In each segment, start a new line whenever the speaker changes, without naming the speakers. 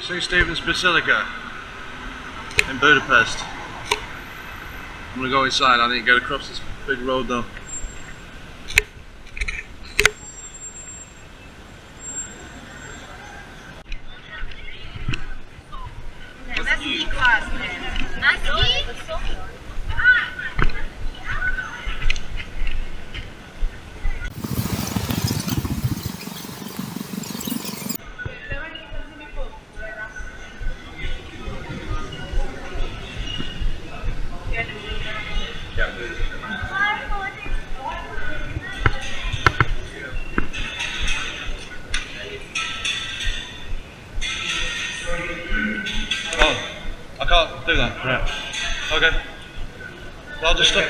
St. Stephen's Basilica in Budapest. I'm gonna go inside. I need to get across this big road though. I can't do that. Right. Okay. I'll just stop.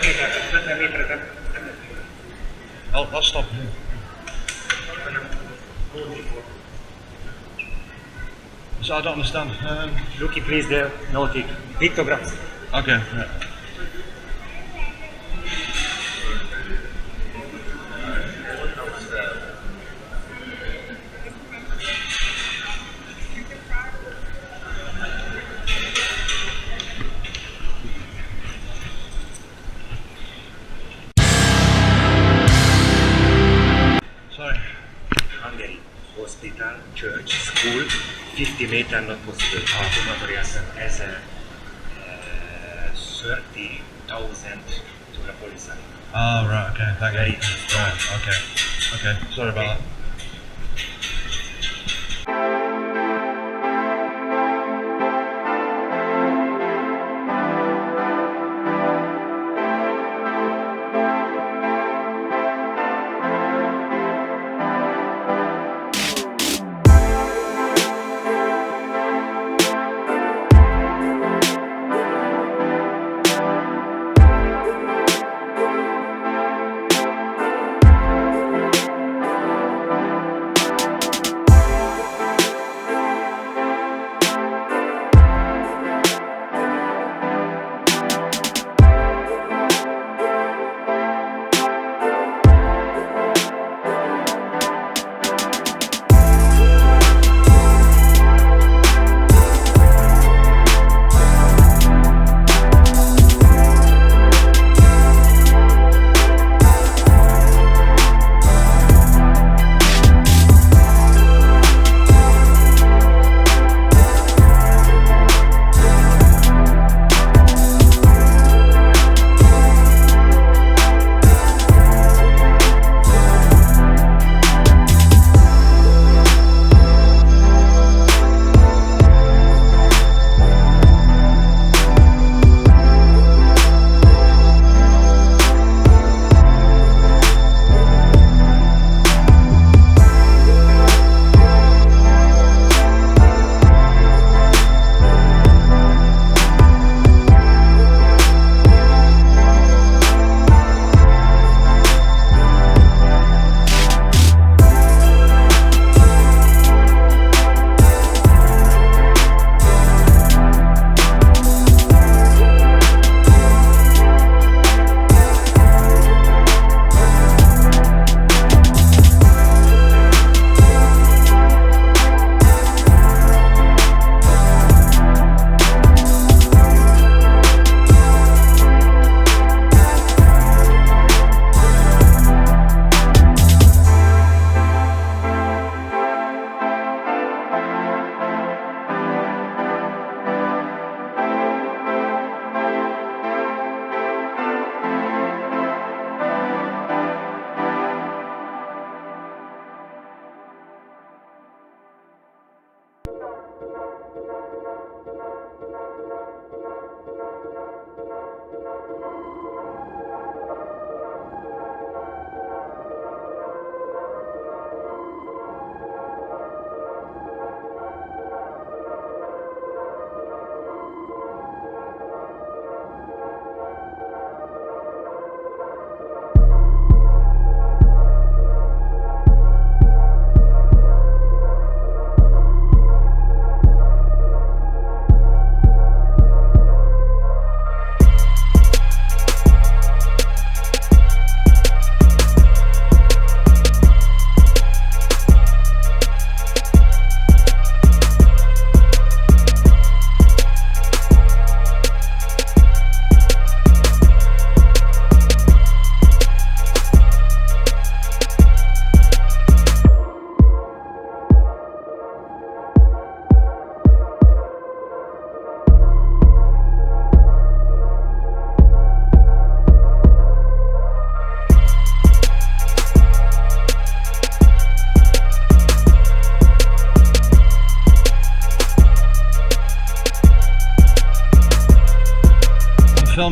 I'll stop. So I don't understand.
Lookie, please, there. Noted. Pictograms.
Okay. Right. Sorry.
Hungary. Hospital, church, school, 50 meter not possible. As a 30,000 to the police.
Oh, right, okay, thank you. Right, okay, sorry about that.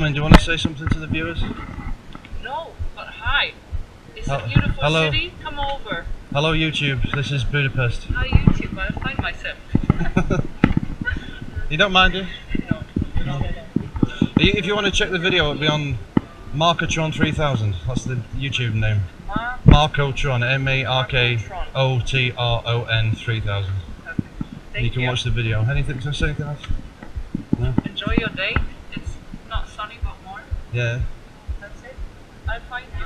Jasmine, do you want to say something to the viewers?
No, but hi. It's
Oh,
a beautiful
hello.
city. Come over.
Hello YouTube, this is Budapest.
Hi YouTube, I'll find myself.
You don't mind, do you?
No.
If you want to check the video, it'll be on Markotron 3000. That's the YouTube name. Markotron, Markotron 3000.
Thank
You can watch the video. Anything to say anything else? No?
Enjoy your day. It's not sunny but warm.
Yeah.
That's it. I'll find you.